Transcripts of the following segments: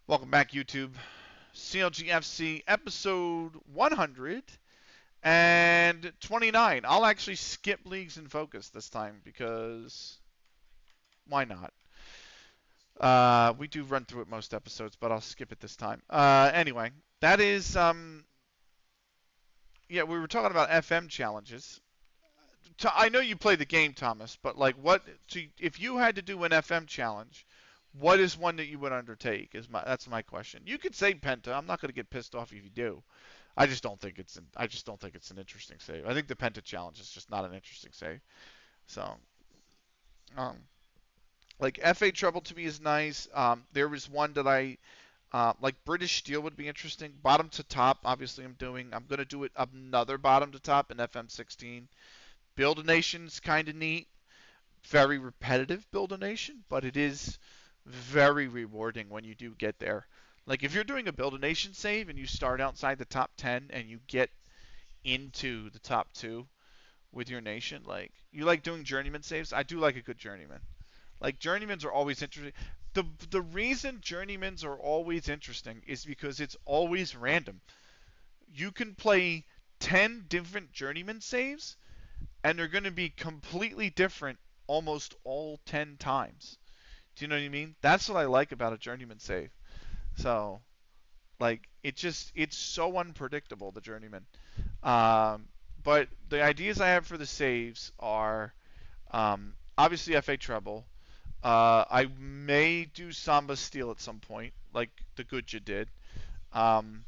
Welcome back, YouTube. CLG FC episode 129. I'll actually skip Leagues in Focus this time because why not? We do run through it most episodes, but I'll skip it this time. Anyway, that is yeah. We were talking about FM challenges. I know you play the game, Thomas, but like, if you had to do an FM challenge, what is one that you would undertake? That's my question. You could say Penta. I'm not going to get pissed off if you do. I just don't think it's an interesting save. I think the Penta challenge is just not an interesting save. So, um, like FA Trouble to me is nice. There was one that I like British Steel would be interesting. Bottom to top, obviously I'm doing. I'm going to do it another bottom to top in FM 16. Build a Nation's kind of neat. Very repetitive Build a Nation, but it is very rewarding when you do get there. Like if you're doing a Build a Nation save and you start outside the top 10 and you get into the top 2 with your nation, like you like doing journeyman saves. I do like a good journeyman. Like journeymans are always interesting. The reason journeymans are always interesting is because it's always random. You can play 10 different journeyman saves and they're going to be completely different almost all 10 times. Do you know what I mean? That's what I like about a journeyman save. So, like, it's so unpredictable, the journeyman. Um, but the ideas I have for the saves are obviously FA treble. I may do Samba Steel at some point, like the Goodja did. Um,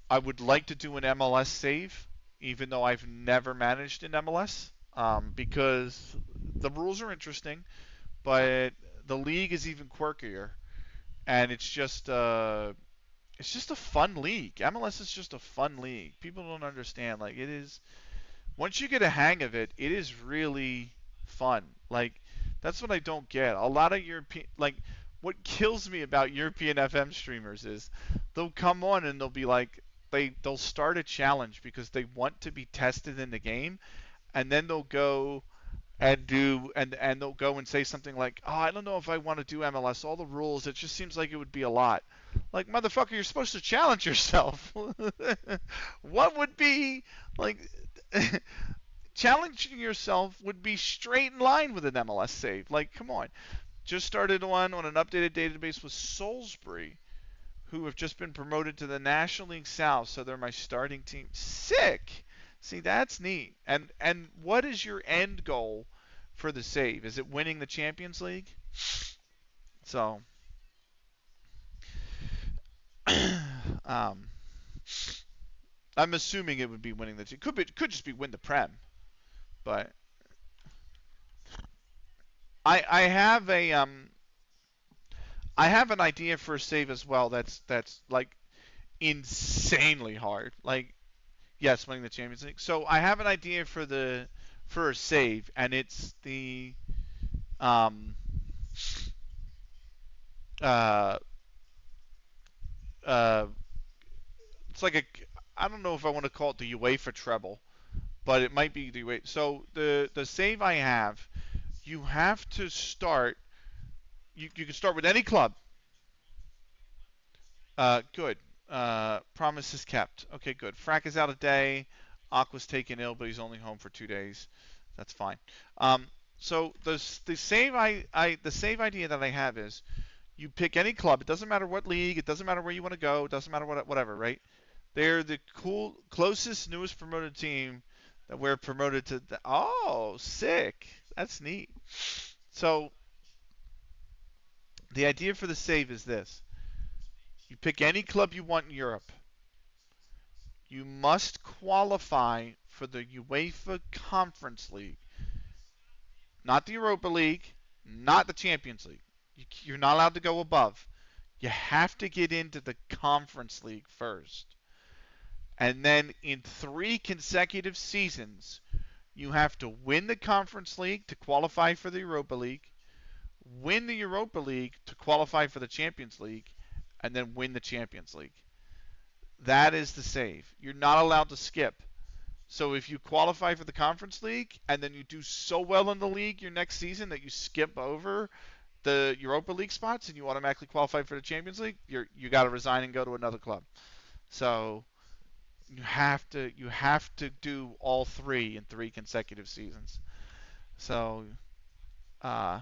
I would like to do an MLS save, even though I've never managed an MLS, because the rules are interesting, but the league is even quirkier, and it's just a fun league. MLS is just a fun league. People don't understand. Like it is. Once you get a hang of it, it is really fun. Like that's what I don't get. A lot of European, like what kills me about European FM streamers is they'll come on and they'll be like they'll start a challenge because they want to be tested in the game, and then they'll go and they'll go and say something like, "Oh, I don't know if I want to do MLS. All the rules. It just seems like it would be a lot." Like, motherfucker, you're supposed to challenge yourself. What would be like challenging yourself would be straight in line with an MLS save. Like, come on. Just started one on an updated database with Salisbury, who have just been promoted to the National League South, so they're my starting team. Sick. See, that's neat. And what is your end goal for the save? Is it winning the Champions League? So, um, I'm assuming it would be winning the. Could just be win the Prem, but I have I have an idea for a save as well. That's like insanely hard. Like yes, winning the Champions League. So I have an idea for a save, and it's the um uh uh it's like a I don't know if I want to call it the UEFA treble, but it might be the UEFA. So the save I have, you have to start. You can start with any club. Good. Promise is kept. Okay, good. Frack is out a day. Aqua's taken ill, but he's only home for 2 days. That's fine. So the save idea that I have is you pick any club. It doesn't matter what league. It doesn't matter where you want to go. It doesn't matter whatever. Right? They're the closest, newest promoted team that we're promoted to. Oh, sick. That's neat. So the idea for the save is this: you pick any club you want in Europe. You must qualify for the UEFA Conference League, not the Europa League, not the Champions League. You're not allowed to go above. You have to get into the Conference League first. And then in 3 consecutive seasons, you have to win the Conference League to qualify for the Europa League, win the Europa League to qualify for the Champions League, and then win the Champions League. That is the save. You're not allowed to skip. So if you qualify for the Conference League and then you do so well in the league your next season that you skip over the Europa League spots and you automatically qualify for the Champions League, you got to resign and go to another club. So you have to do all three in 3 consecutive seasons. So uh,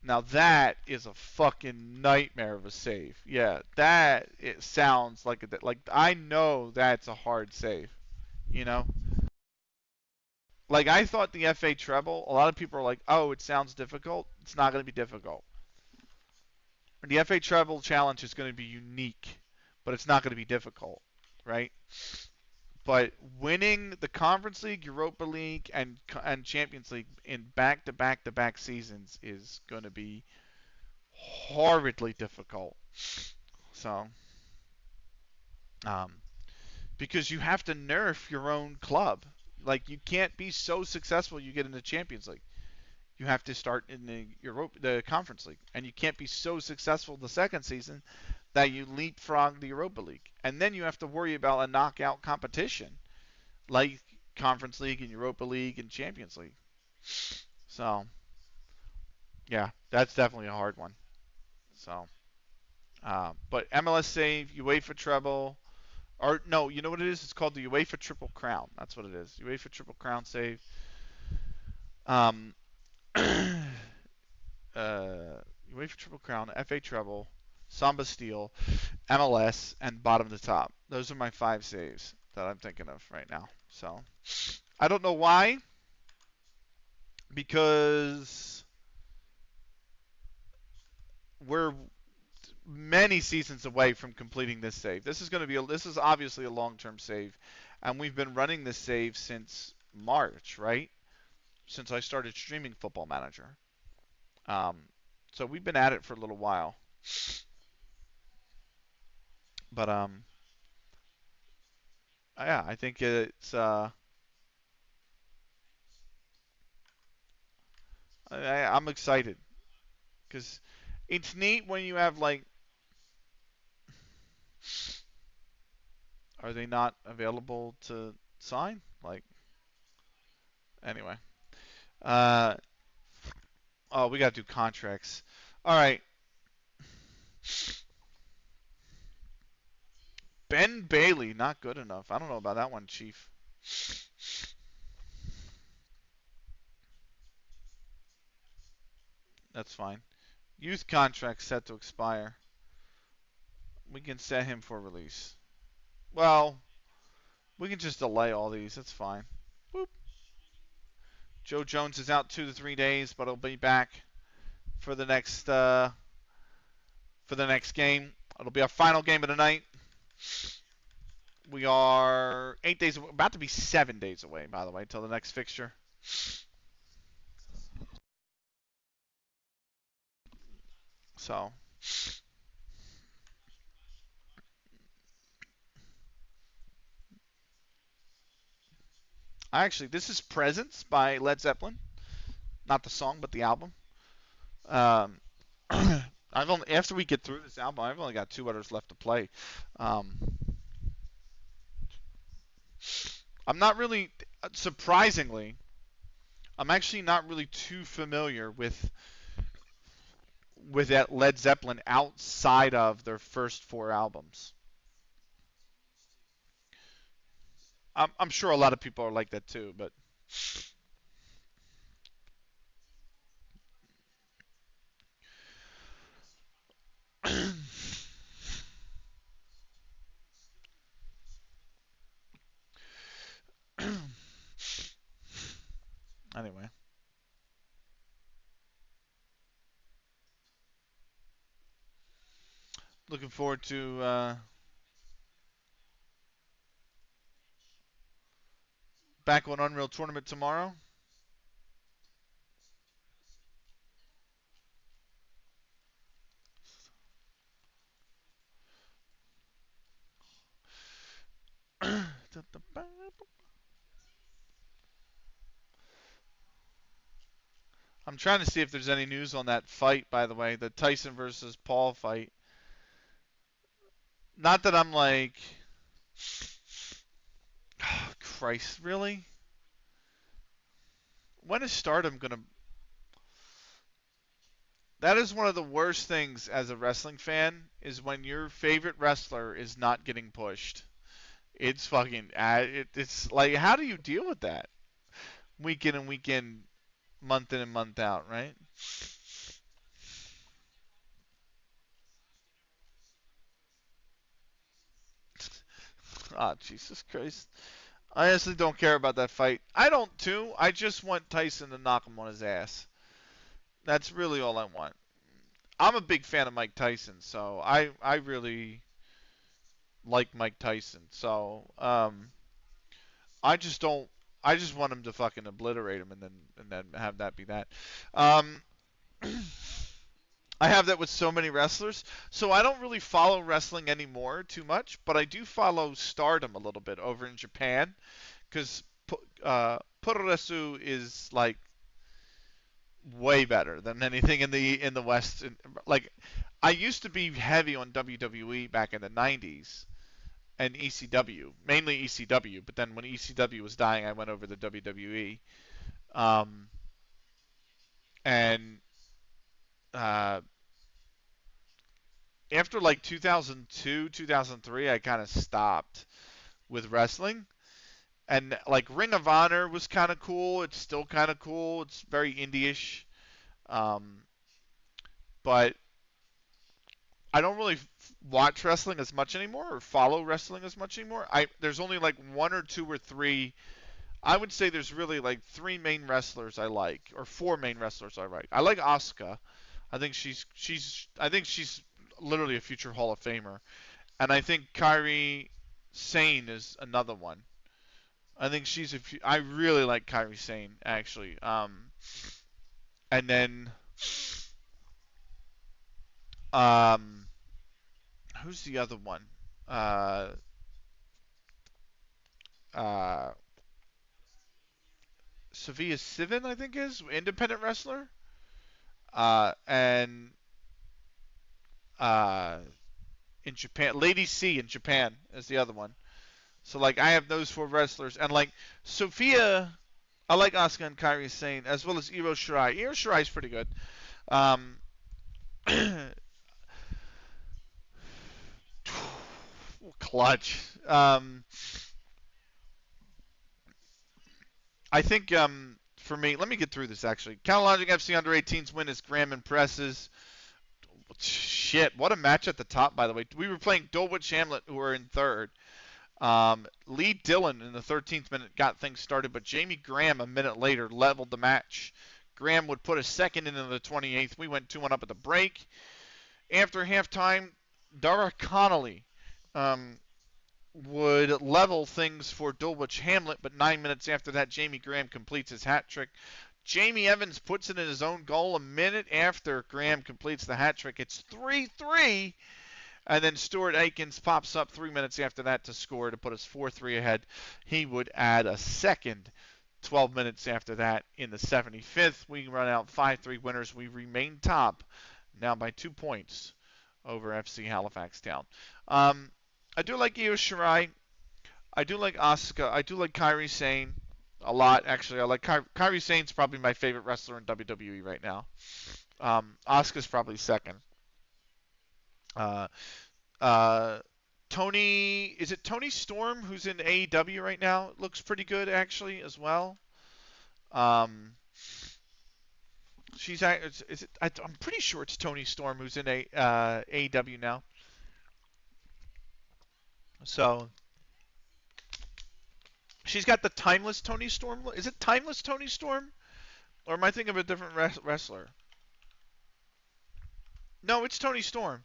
now that is a fucking nightmare of a save. Yeah, that it sounds like I know that's a hard save. You know, like I thought the FA treble. A lot of people are like, "Oh, it sounds difficult." It's not going to be difficult. The FA treble challenge is going to be unique, but it's not going to be difficult, right? But winning the Conference League, Europa League, and Champions League in back-to-back-to-back seasons is going to be horridly difficult. So, um, because you have to nerf your own club. Like you can't be so successful you get in the Champions League. You have to start in the Conference League, and you can't be so successful the second season that you leapfrog the Europa League, and then you have to worry about a knockout competition like Conference League and Europa League and Champions League. So yeah, that's definitely a hard one. So, but MLS save, UEFA treble, or no, you know what it is? It's called the UEFA Triple Crown. That's what it is. UEFA Triple Crown save. Um, UEFA Triple Crown, FA treble, Samba Steel, MLS, and bottom to top. Those are my 5 saves that I'm thinking of right now. So I don't know why, because we're many seasons away from completing this save. This is obviously a long-term save, and we've been running this save since March, right? Since I started streaming Football Manager. Um, so we've been at it for a little while. But yeah, I think I'm excited because it's neat when you have like, are they not available to sign? Like, anyway. Uh, oh, we got to do contracts. All right. Ben Bailey, not good enough. I don't know about that one, Chief. That's fine. Youth contract set to expire. We can set him for release. Well, we can just delay all these. That's fine. Boop. Joe Jones is out 2 to 3 days, but he'll be back for the next game. It'll be our final game of the night. We are 8 days, about to be 7 days away, by the way, till the next fixture. So, actually, this is Presents by Led Zeppelin. Not the song, but the album. Um, after we get through this album, I've only got 2 others left to play. Um, I'm not really, surprisingly, I'm actually not really too familiar with that Led Zeppelin outside of their first 4 albums. I'm sure a lot of people are like that too, but anyway, looking forward to back on Unreal Tournament tomorrow. I'm trying to see if there's any news on that fight, by the way, the Tyson versus Paul fight. Not that I'm like, oh, Christ, really? When is Stardom gonna? That is one of the worst things as a wrestling fan is when your favorite wrestler is not getting pushed. It's fucking. It's like, how do you deal with that week in and week in, month in and month out, right? Ah, Jesus Christ. I honestly don't care about that fight. I don't too. I just want Tyson to knock him on his ass. That's really all I want. I'm a big fan of Mike Tyson, so I really like Mike Tyson. So I just don't. I just want him to fucking obliterate him and then have that be that. Um, I have that with so many wrestlers, so I don't really follow wrestling anymore too much, but I do follow Stardom a little bit over in Japan because Puroresu is like way better than anything in the West. Like I used to be heavy on WWE back in the '90s and ECW, mainly ECW. But then when ECW was dying, I went over to WWE. Um, and uh, after like 2002, 2003, I kind of stopped with wrestling. And like Ring of Honor was kind of cool. It's still kind of cool. It's very indie-ish. Um, but I don't really watch wrestling as much anymore or follow wrestling as much anymore. There's only like one or two or three. I would say there's really like three main wrestlers I like or four main wrestlers I like. I like Asuka. I think she's literally a future Hall of Famer. And I think Kairi Sane is another one. I think I really like Kairi Sane actually. And then um who's the other one? Uh uh Savia Sivan, I think is independent wrestler. And uh, in Japan, Lady C in Japan is the other one. So like I have those four wrestlers, and like Sophia, I like Asuka and Kairi Sane as well as Io Shirai. Io Shirai is pretty good. Um, clutch. I think for me, let me get through this actually. CLG FC under 18's win is Graham impresses. Shit, what a match at the top, by the way. We were playing Dulwich Hamlet, who were in third. Lee Dillon in the 13th minute got things started, but Jamie Graham a minute later leveled the match. Graham would put a second into the 28th. We went 2-1 up at the break. After halftime, Dara Connolly would level things for Dulwich Hamlet, but 9 minutes after that, Jamie Graham completes his hat trick. Jamie Evans puts it in his own goal a minute after Graham completes the hat trick. It's 3-3. And then Stuart Aikens pops up 3 minutes after that to score to put us 4-3 ahead. He would add a second 12 minutes after that in the 75th. We run out 5-3 winners. We remain top now by 2 points over FC Halifax Town. I do like Io Shirai. I do like Asuka. I do like Kairi Sane a lot, actually. I like Kairi Sane's probably my favorite wrestler in WWE right now. Asuka's probably second. Uh, uh, is it Tony Storm who's in AEW right now? Looks pretty good actually as well. Um, is it? I'm pretty sure it's Tony Storm who's in AEW now. So she's got the timeless Tony Storm. Is it timeless Tony Storm, or am I thinking of a different wrestler? No, it's Tony Storm.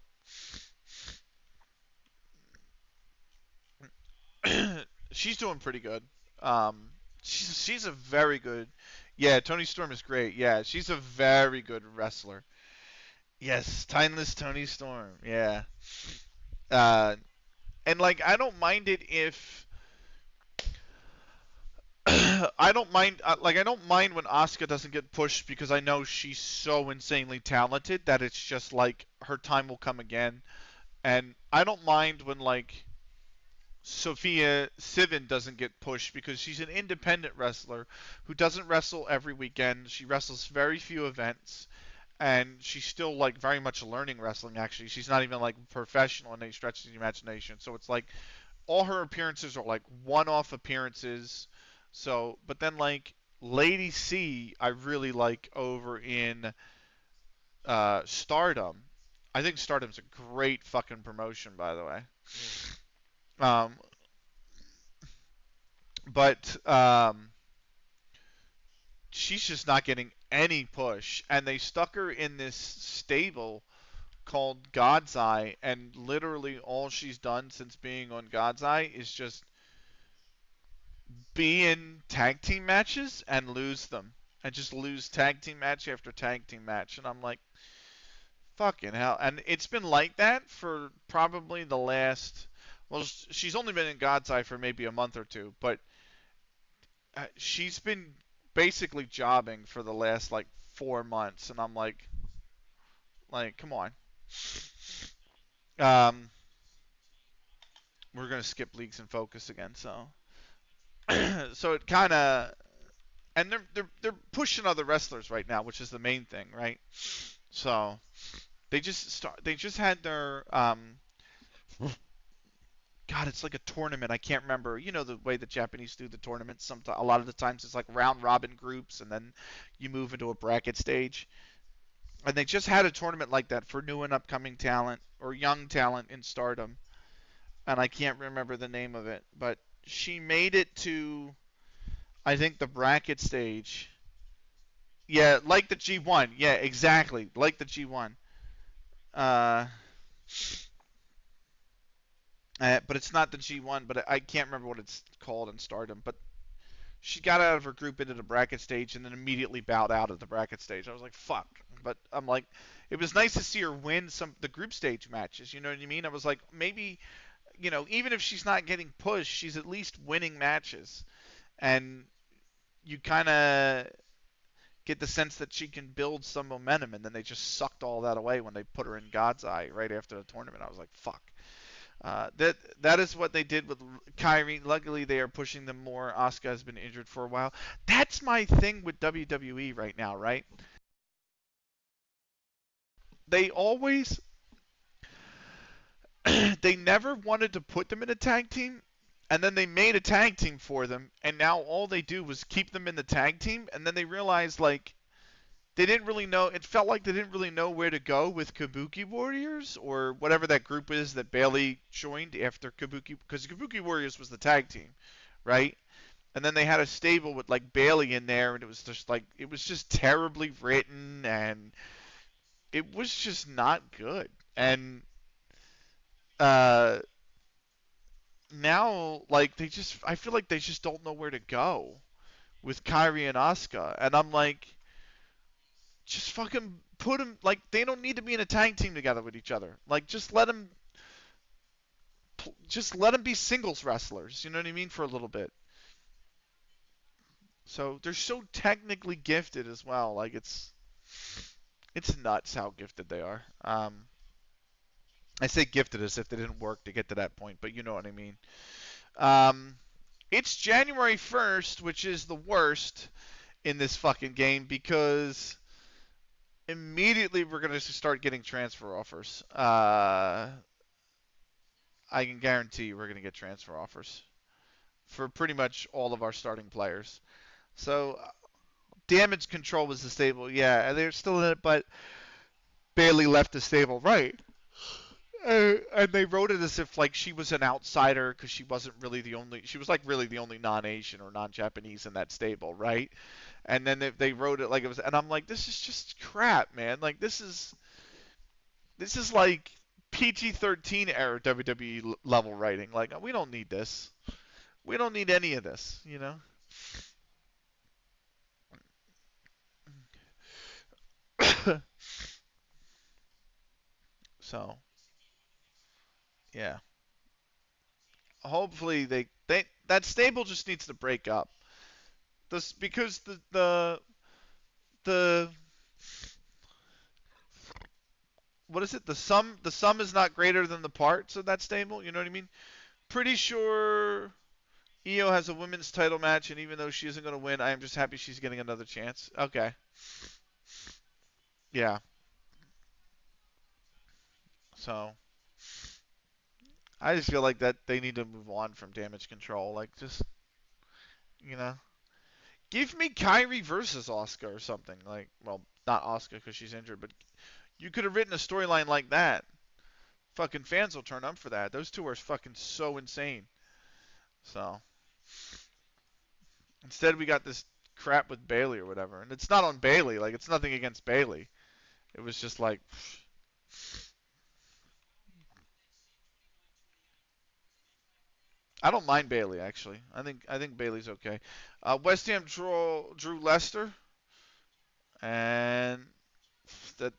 She's doing pretty good. Um, she's a very good. Yeah, Tony Storm is great. Yeah, she's a very good wrestler. Yes, timeless Tony Storm. Yeah. Uh, and like I don't mind it if I don't mind when Asuka doesn't get pushed because I know she's so insanely talented that it's just like her time will come again. And I don't mind when like Sophia Sivan doesn't get pushed because she's an independent wrestler who doesn't wrestle every weekend. She wrestles very few events, and she's still like very much learning wrestling. Actually, she's not even like professional in any stretch of the imagination. So it's like all her appearances are like one-off appearances. So, but then like Lady C, I really like over in Stardom. I think Stardom's a great fucking promotion, by the way. Um, but she's just not getting any push, and they stuck her in this stable called God's Eye, and literally all she's done since being on God's Eye is just be in tag team matches and lose them, and just lose tag team match after tag team match, and I'm like, fucking hell. And it's been like that for probably the last. Well, she's only been in God's Eye for maybe a month or two, but she's been basically jobbing for the last like 4 months, and I'm like, come on. Um, we're gonna skip leagues and focus again, so so it kind of, and they're pushing other wrestlers right now, which is the main thing, right? So they just had their God, it's like a tournament. I can't remember. You know the way the Japanese do the tournaments. Sometimes, a lot of the times, it's like round robin groups, and then you move into a bracket stage. And they just had a tournament like that for new and upcoming talent or young talent in Stardom, and I can't remember the name of it. But she made it to, I think, the bracket stage. Yeah, like the G1. Yeah, exactly, like the G1. Uh, but it's not the G1. But I can't remember what it's called in Stardom. But she got out of her group into the bracket stage and then immediately bowed out of the bracket stage. I was like, fuck. But I'm like, it was nice to see her win some the group stage matches. You know what I mean? I was like, maybe, even if she's not getting pushed, she's at least winning matches. And you kind of get the sense that she can build some momentum. And then they just sucked all that away when they put her in God's Eye right after the tournament. I was like, fuck. That is what they did with Kyrie. Luckily, they are pushing them more. Asuka has been injured for a while. That's my thing with WWE right now, right? They always, they never wanted to put them in a tag team, and then they made a tag team for them, and now all they do was keep them in the tag team, and then they realized like they didn't really know. It felt like they didn't really know where to go with Kabuki Warriors or whatever that group is that Bailey joined after Kabuki, because Kabuki Warriors was the tag team, right? And then they had a stable with like Bailey in there, and it was just terribly written, and it was just not good. And uh, now like I feel like they just don't know where to go with Kyrie and Asuka, and I'm like, just fucking put them like they don't need to be in a tag team together with each other. Like just let them be singles wrestlers. You know what I mean, for a little bit. So they're so technically gifted as well. Like it's nuts how gifted they are. I say gifted as if they didn't work to get to that point, but you know what I mean. Um, it's January 1st, which is the worst in this fucking game because immediately we're going to start getting transfer offers. I can guarantee you we're going to get transfer offers for pretty much all of our starting players. So damage control was the stable, yeah, they're still in it, but Bailey left the stable, right? And they wrote it as if like she was an outsider because she wasn't really the only. She was like really the only non-Asian or non-Japanese in that stable, right? And then they wrote it like it was, and I'm like, this is just crap, man. Like this is like PG-13 era WWE level writing. Like we don't need this. We don't need any of this, you know. So yeah, hopefully they that stable just needs to break up. This because the what is it? The sum is not greater than the parts of that stable. You know what I mean? Pretty sure Io has a women's title match, and even though she isn't going to win, I am just happy she's getting another chance. Okay. Yeah. So I just feel like that they need to move on from damage control. Like just you know, give me Kyrie versus Oscar or something. Like well, not Oscar because she's injured, but you could have written a storyline like that. Fucking fans will turn up for that. Those two are fucking so insane. So instead we got this crap with Bailey or whatever, and it's not on Bailey. Like it's nothing against Bailey. It was just like I don't mind Bailey actually. I think Bailey's okay. West Ham drew Leicester, and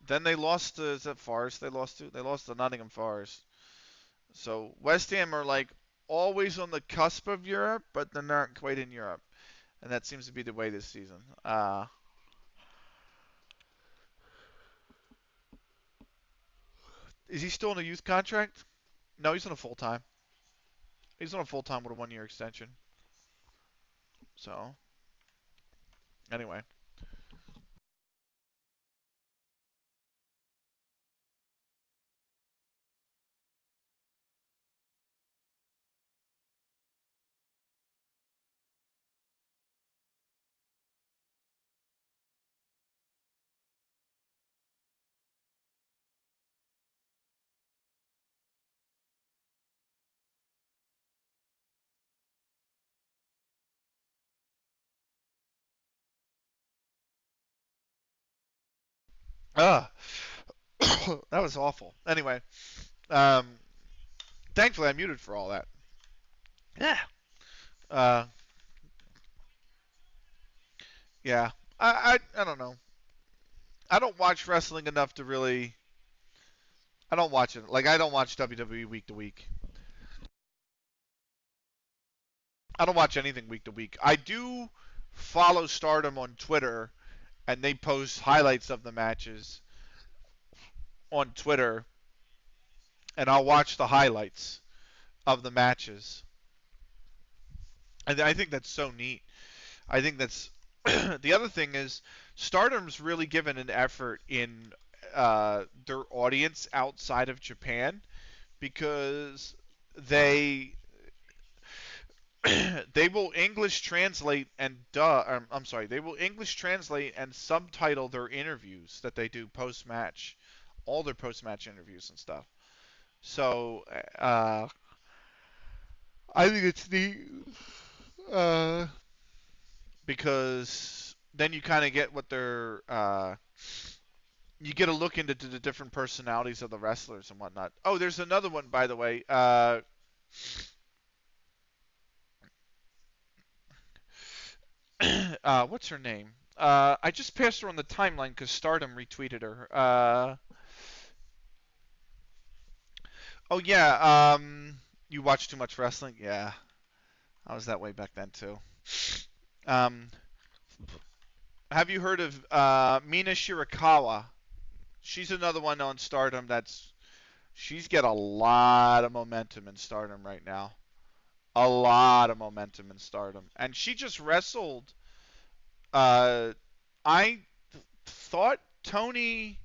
then they lost to is that Forest? They lost to Nottingham Forest. So West Ham are like always on the cusp of Europe, but they're not quite in Europe, and that seems to be the way this season. Is he still on a youth contract? No, he's on a full time. He's on a full time with a 1 year extension. So anyway, uh, that was awful. Anyway, um, thankfully I muted for all that. Yeah. Uh, yeah. I don't know. I don't watch wrestling enough to really. I don't watch it. Like I don't watch WWE week to week. I don't watch anything week to week. I do follow Stardom on Twitter, and they post highlights of the matches on Twitter, and I'll watch the highlights of the matches. And I think that's so neat. I think that's the other thing is Stardom's really given an effort in their audience outside of Japan because they they will English translate and I'm sorry, they will English translate and subtitle their interviews that they do post match, all their post match interviews and stuff. So I think it's neat uh, because then you kind of get what they're you get a look into the different personalities of the wrestlers and whatnot. Oh, there's another one by the way. What's her name? I just passed her on the timeline because Stardom retweeted her. Oh yeah. You watch too much wrestling? Yeah, I was that way back then too. Um, have you heard of Mina Shirakawa? She's another one on Stardom. She's got a lot of momentum in Stardom right now. A lot of momentum in Stardom, and she just wrestled. I thought Tony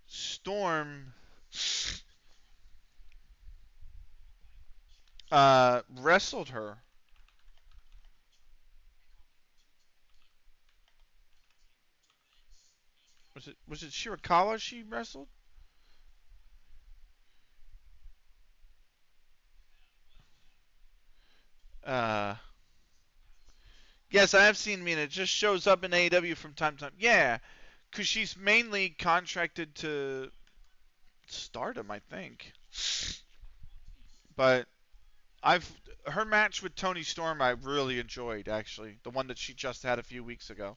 Storm wrestled her. Was it Shirakawa she wrestled? Uh, yes, I have seen Mina. It just shows up in AEW from time to time. Yeah, because she's mainly contracted to Stardom, I think. But I've her match with Tony Storm I really enjoyed actually. The one that she just had a few weeks ago.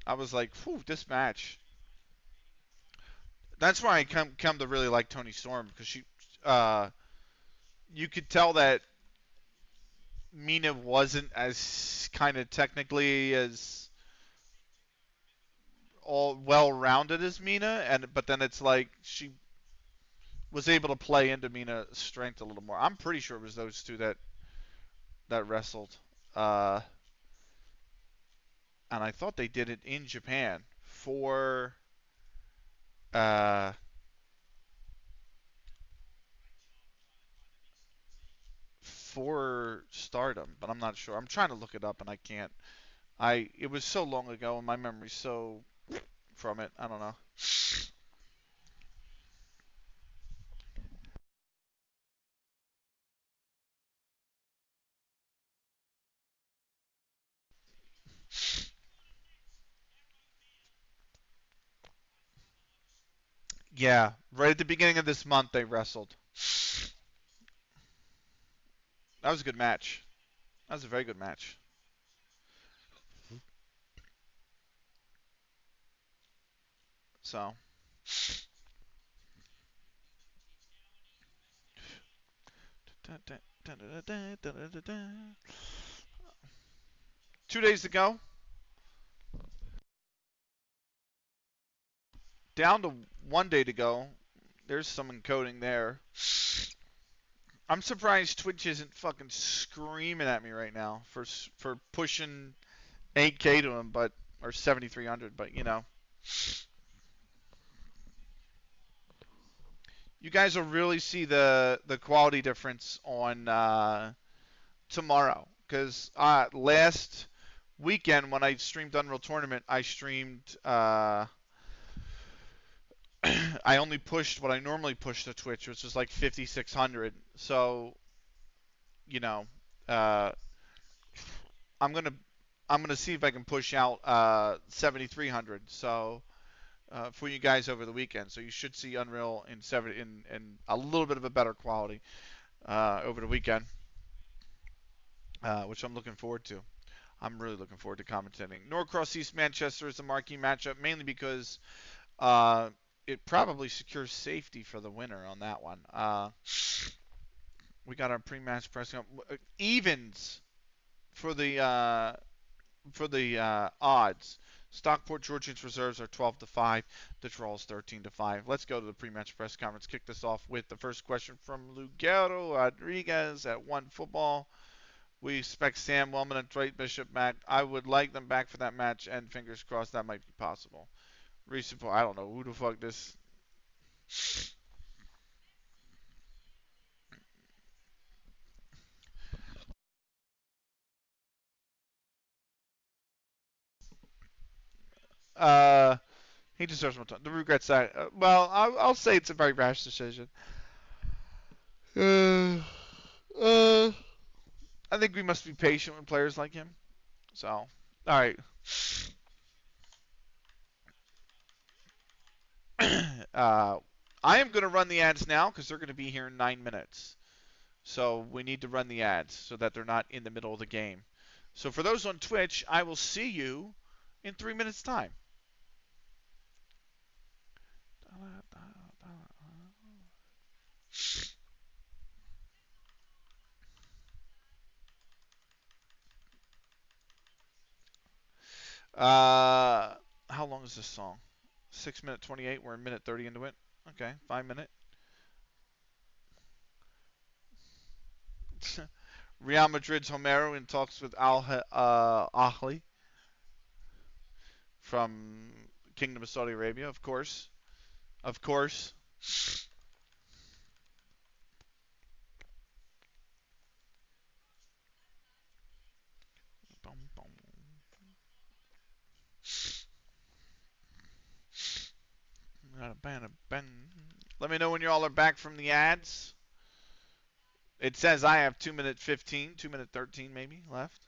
I was like, whew, this match. That's why I come to really like Tony Storm because uh, you could tell that Mina wasn't as kind of technically as all well rounded as Mina, and but then it's like she was able to play into Mina's strength a little more. I'm pretty sure it was those two that wrestled, uh, and I thought they did it in Japan for. uh, for Stardom, but I'm not sure. I'm trying to look it up and I can't. It was so long ago and my memory's so from it. I don't know. Yeah, right at the beginning of this month they wrestled. That was a good match. That was a very good match. So, 2 days to go. Down to 1 day to go. There's some encoding there. I'm surprised Twitch isn't fucking screaming at me right now for pushing 8K to him, but or 7,300. But you guys will really see the quality difference on tomorrow. Because last weekend when I streamed Unreal Tournament, I streamed. I only pushed what I normally push to Twitch, which was like 5,600. So you know, uh, I'm gonna I'm gonna see if I can push out 7,300. So for you guys over the weekend, so you should see Unreal in a little bit of a better quality over the weekend, which I'm looking forward to. I'm really looking forward to commentating. Norcross East Manchester is a marquee matchup, mainly because uh, it probably secures safety for the winner on that one. We got our pre-match press evens for the odds. Stockport Georgians reserves are 12 to 5. The draw is 13 to 5. Let's go to the pre-match press conference. Kick this off with the first question from Lugero Rodriguez at One Football. We expect Sam Wellman and Dwight Bishop back. I would like them back for that match, and fingers crossed that might be possible. Recent, I don't know who the fuck this. Uh, he deserves more time. The regrets that. Well, I'll say it's a very rash decision. Uh, uh, I think we must be patient with players like him. So, all right. uh, I am going to run the ads now because they're going to be here in 9 minutes. So we need to run the ads so that they're not in the middle of the game. So for those on Twitch, I will see you in 3 minutes' time. How long is this song? 6 minute 28. We're a minute 30 into it. Okay, 5 minute. Real Madrid's Homero in talks with Al Ahly from Kingdom of Saudi Arabia, of course. Of course. Let me know when you all are back from the ads. It says I have 2 minute 15, 2 minute 13 maybe left.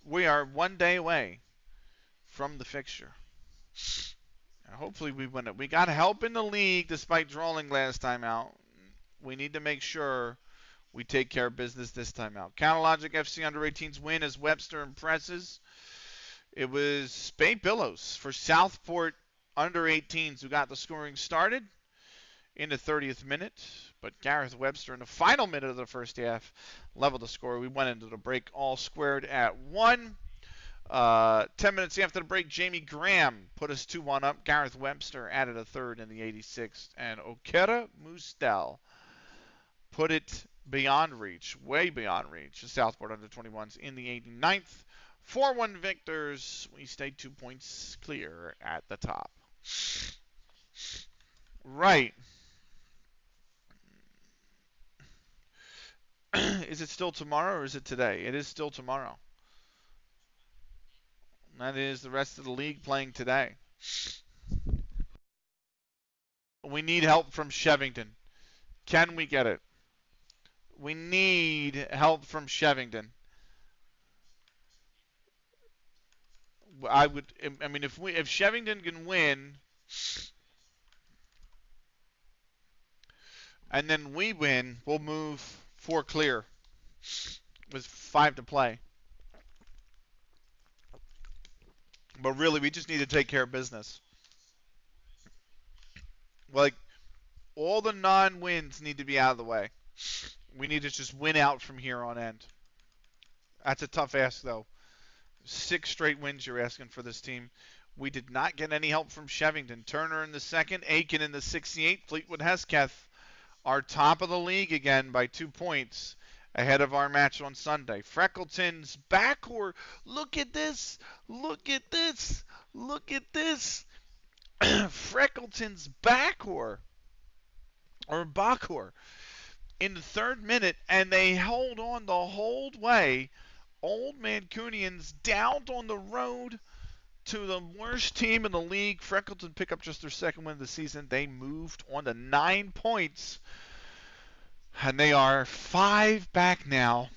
We are 1 day away from the fixture. Hopefully we win it. We got help in the league despite drawing last time out. We need to make sure we take care of business this time out. Counterlogic FC under 18s win as Webster impresses. It was Spay Billows for Southport under 18s who got the scoring started in the 30th minute. But Gareth Webster in the final minute of the first half leveled the score. We went into the break all squared at 1. 10 minutes after the break, Jamie Graham put us 2-1 up. Gareth Webster added a third in the 86th. And Okera Mustel put it beyond reach, way beyond reach. The Southport under 21s in the 89th. 4-1 victors. We stay 2 points clear at the top. Right. Is it still tomorrow or is it today? It is still tomorrow. That is the rest of the league playing today. We need help from Shevington. Can we get it? We need help from Shevington. I would. I mean, if Shevington can win, and then we win, we'll move 4 clear with 5 to play. But really, we just need to take care of business. Like, all the non-wins need to be out of the way. We need to just win out from here on end. That's a tough ask, though. 6 straight wins you're asking for this team. We did not get any help from Shevington. Turner in the second, Aiken in the 68th, Fleetwood Hesketh are top of the league again by 2 points ahead of our match on Sunday. Freckleton's backcourt. Look at this. Look at this. Look at this. Freckleton's backcourt. Or Bakur in the 3rd minute, and they hold on the whole way. Old Mancunians down on the road to the worst team in the league. Freckleton pick up just their 2nd win of the season. They moved on to 9 points, and they are 5 back now.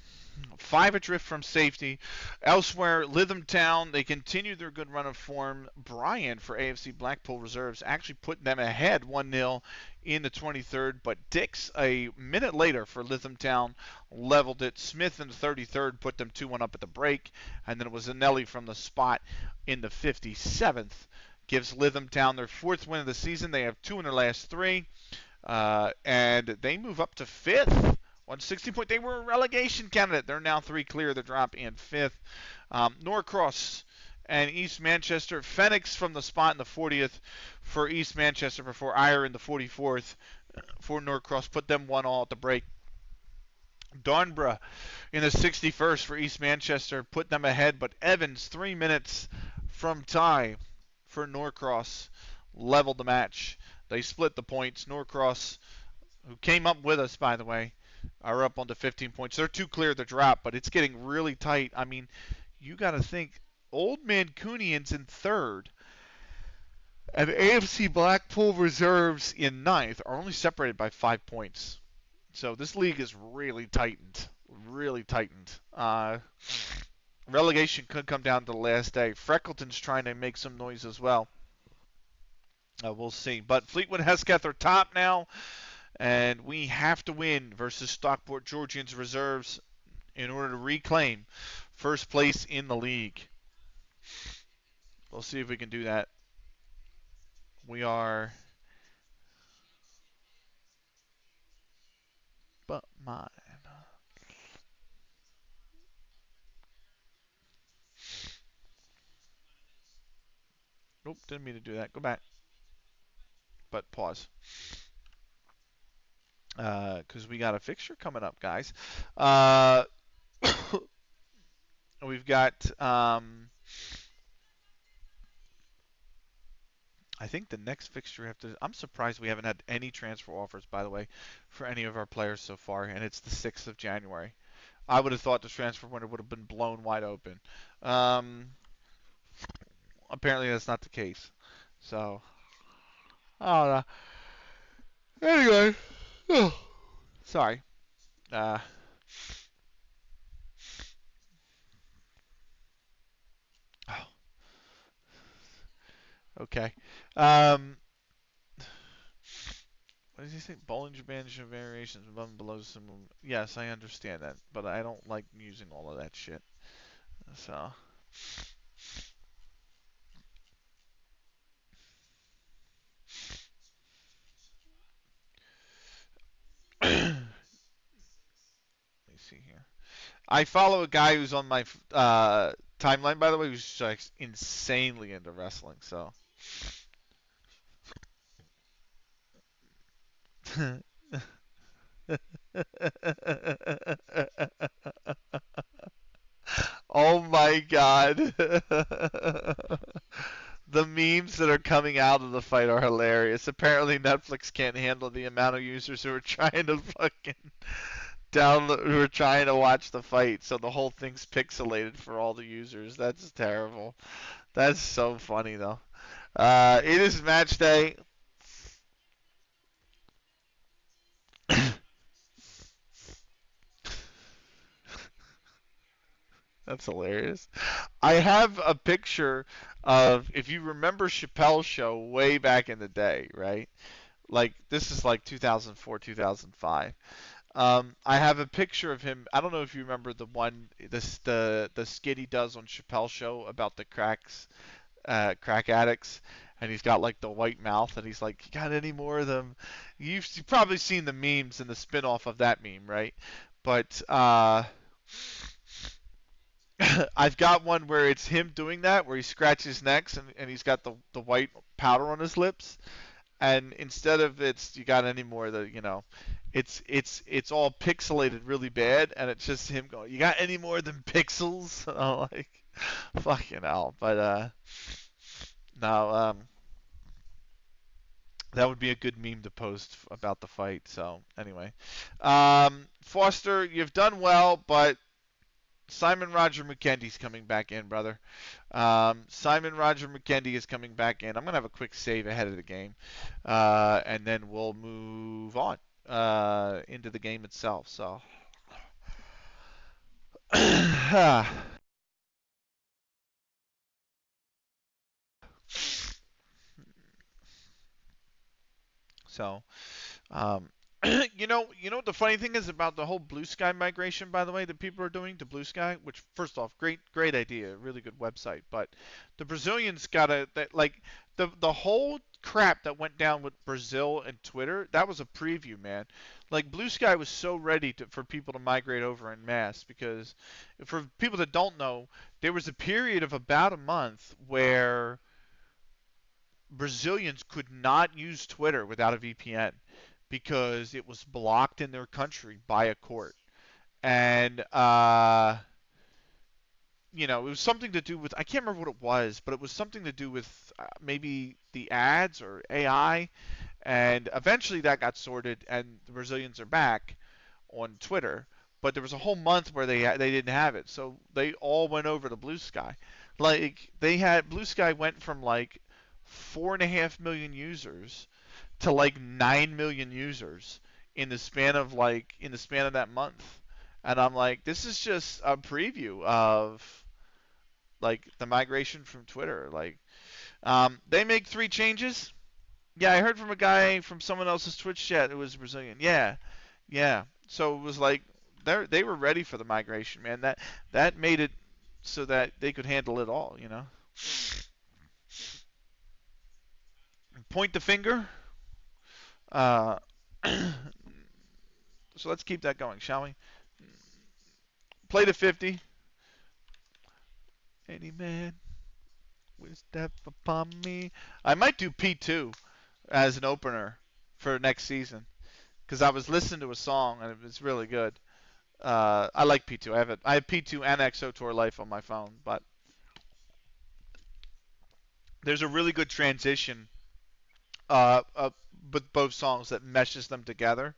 5 adrift from safety. Elsewhere, LythamSt.Anne, they continue their good run of form. Bryan for AFC Blackpool Reserves actually put them ahead 1-0 in the 23rd, but Dix a minute later for LythamSt.Anne leveled it. Smith in the 33rd put them 2-1 up at the break, and then it was Anelli from the spot in the 57th. Gives LythamSt.Anne their 4th win of the season. They have 2 in their last 3, and they move up to 5th. 160 point. They were a relegation candidate. They're now 3 clear of the drop in 5th. Norcross and East Manchester. Phoenix from the spot in the 40th for East Manchester before Eyre in the 44th for Norcross. Put them 1-1 at the break. Darnborough in the 61st for East Manchester. Put them ahead, but Evans 3 minutes from tie for Norcross leveled the match. They split the points. Norcross, who came up with us, by the way, are up onto 15 points. They're 2 clear of the drop, but it's getting really tight. I mean, you got to think, Old Mancunians in 3rd and AFC Blackpool Reserves in 9th are only separated by 5 points. So this league is really tightened. Really tightened. Relegation could come down to the last day. Freckleton's trying to make some noise as well. We'll see. But Fleetwood Hesketh are top now. And we have to win versus Stockport Georgians Reserves in order to reclaim 1st place in the league. We'll see if we can do that. We are... But mine. Nope, didn't mean to do that. Go back. But pause. Because we got a fixture coming up, guys. We've got... I think the next fixture I'm surprised we haven't had any transfer offers, by the way, for any of our players so far, and it's the 6th of January. I would have thought the transfer window would have been blown wide open. Apparently that's not the case. So, I don't know. Anyway, sorry. Oh, okay. What does he say? Bollinger Bands and variations above and below some. Yes, I understand that, but I don't like using all of that shit. So. Let me see here. I follow a guy who's on my timeline, by the way, who's like insanely into wrestling. So. Oh my god. The memes that are coming out of the fight are hilarious. Apparently Netflix can't handle the amount of users who are trying to fucking download, who are trying to watch the fight, so the whole thing's pixelated for all the users. That's terrible. That's so funny though. It is match day. That's hilarious. I have a picture of, if you remember Chappelle's show way back in the day, right? Like this is like 2004, 2005. I have a picture of him. I don't know if you remember the one, the skit he does on Chappelle's show about the crack addicts, and he's got like the white mouth, and he's like, "You got any more of them?" You've probably seen the memes and the spin-off of that meme, right? But I've got one where it's him doing that, where he scratches necks and he's got the white powder on his lips, and instead of it's you got any more the it's all pixelated really bad, and it's just him going, "You got any more than pixels?" And I'm like, fucking hell. But no, that would be a good meme to post about the fight. So anyway, Foster, you've done well, but Simon Roger McKendy's coming back in, brother. Simon Roger McKendy is coming back in. I'm gonna have a quick save ahead of the game, and then we'll move on into the game itself. So, so Um, you know what the funny thing is about the whole Blue Sky migration, by the way, that people are doing to Blue Sky, which first off, great idea, really good website, but the Brazilians got a that like the whole crap that went down with Brazil and Twitter, that was a preview, man. Like Blue Sky was so ready for people to migrate over en masse because for people that don't know, there was a period of about a month where Brazilians could not use Twitter without a VPN because it was blocked in their country by a court. And it was something to do with, I can't remember what it was, but it was something to do with maybe the ads or AI. And eventually that got sorted, and the Brazilians are back on Twitter. But there was a whole month where they didn't have it, so they all went over to Blue Sky. Like they had Blue Sky went from like 4.5 million users to like 9 million users in the span of that month. And I'm like, this is just a preview of like the migration from Twitter. Like, they make 3 changes. Yeah, I heard from a guy from someone else's Twitch chat who was Brazilian. Yeah, yeah. So it was like they were ready for the migration, man. That made it so that they could handle it all. Point the finger. Uh, so let's keep that going, shall we? Play to 50. Any man will step upon me. I might do P2 as an opener for next season because I was listening to a song and it was really good. I like P2. I have P2 and XO Tour Life on my phone, but there's a really good transition with both songs that meshes them together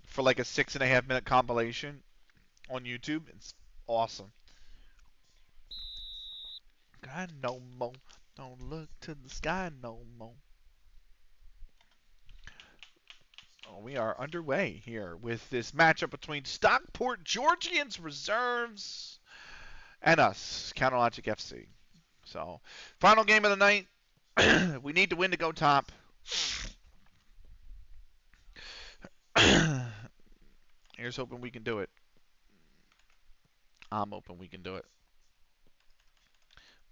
for like a 6.5 minute compilation on YouTube. It's awesome. Sky no more. Don't look to the sky no more. Oh, we are underway here with this matchup between Stockport Georgians reserves and us, Counterlogic FC. So, final game of the night. We need to win to go top. Here's hoping we can do it. I'm hoping we can do it.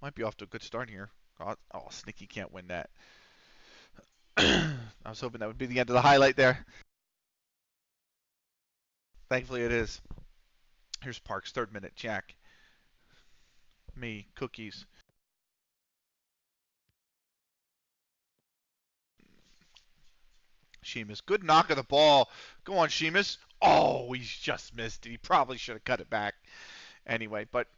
Might be off to a good start here. Oh, Snicky can't win that. I was hoping that would be the end of the highlight there. Thankfully, it is. Here's Parks, 3rd minute. Jack. Me. Cookies. Sheamus. Good knock of the ball. Go on, Sheamus. Oh, he's just missed it. He probably should have cut it back anyway. But,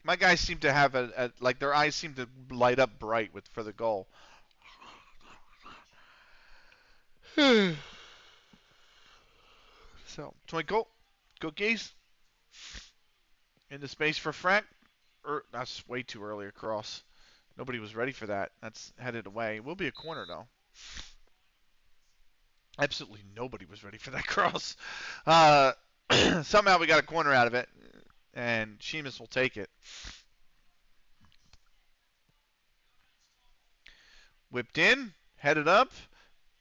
my guys seem to have like their eyes seem to light up bright for the goal. So, Twinkle, cookies, into space for Frank. That's way too early across. Nobody was ready for that. That's headed away. It will be a corner, though. Absolutely nobody was ready for that cross. Somehow we got a corner out of it, and Sheamus will take it. Whipped in, headed up.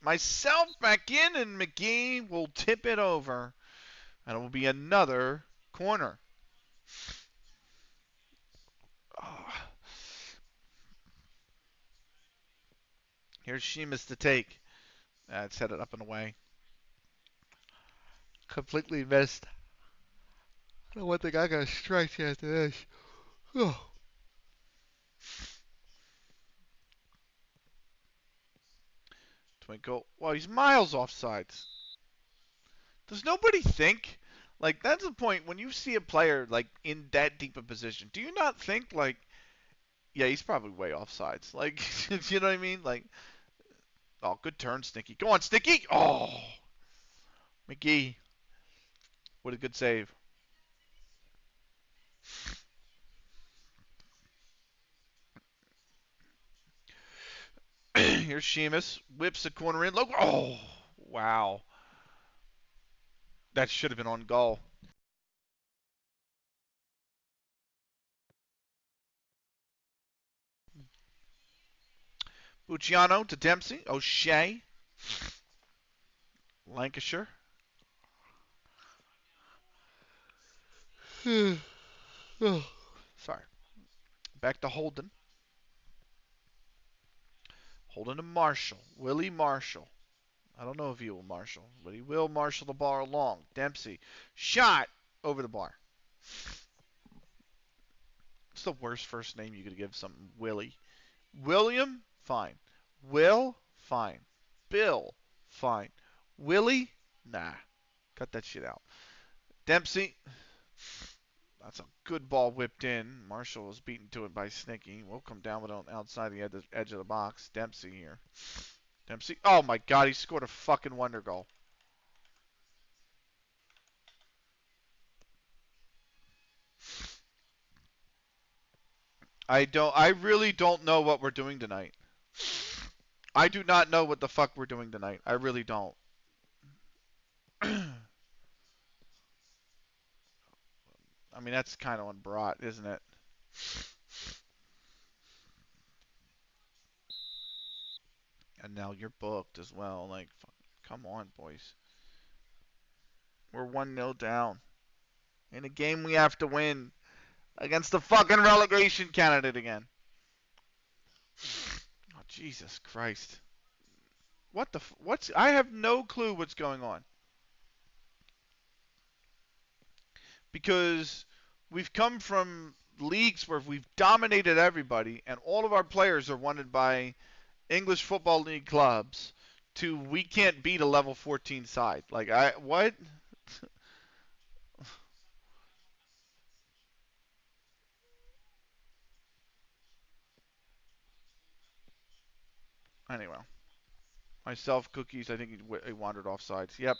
Myself back in, and McGee will tip it over. And it will be another corner. Oh. Here's Sheamus to take. It's headed up and away. Completely missed. I don't think I got a strike after this. Oh. Twinkle. Well, he's miles offsides. Does nobody think? Like, that's the point. When you see a player, like, in that deep a position, do you not think, like, yeah, he's probably way offsides. Like, you know what I mean? Like, oh, good turn, Stinky. Go on, Stinky! Oh! McGee. What a good save. Here's Sheamus. Whips the corner in. Look. Oh! Wow. That should have been on goal. Bucciano to Dempsey. O'Shea. Lancashire. Sorry. Back to Holden. Holden to Marshall. Willie Marshall. I don't know if he will marshal, but he will marshal the ball along. Dempsey. Shot over the bar. It's the worst first name you could give something. Willie. William? Fine. Will? Fine. Bill? Fine. Willie? Nah. Cut that shit out. Dempsey. That's a good ball whipped in. Marshall was beaten to it by Snicky. We'll come down with it outside the edge of the box. Dempsey here. Dempsey. Oh my god, he scored a fucking wonder goal. I really don't know what we're doing tonight. I do not know what the fuck we're doing tonight. I really don't. I mean, that's kind of on Brat, isn't it? And now you're booked as well. Like, come on, boys. We're 1-0 down. In a game we have to win against the fucking relegation candidate again. Oh, Jesus Christ. What the what's I have no clue what's going on. Because we've come from leagues where we've dominated everybody and all of our players are wanted by English Football League clubs to we can't beat a level 14 side. Like what? Anyway, myself cookies. I think he wandered off sides. Yep.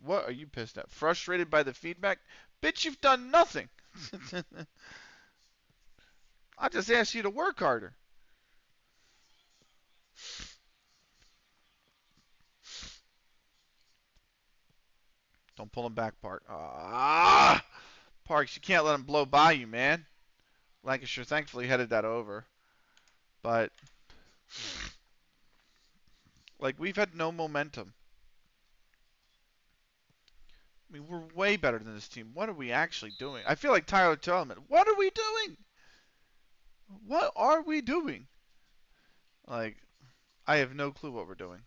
What are you pissed at? Frustrated by the feedback? Bitch, you've done nothing. I just asked you to work harder. Don't pull him back, Park. Parks, you can't let him blow by you, man. Lancashire thankfully headed that over. But, like, we've had no momentum. I mean, we're way better than this team. What are we actually doing? I feel like Tyler Tillman. What are we doing? What are we doing? Like, I have no clue what we're doing.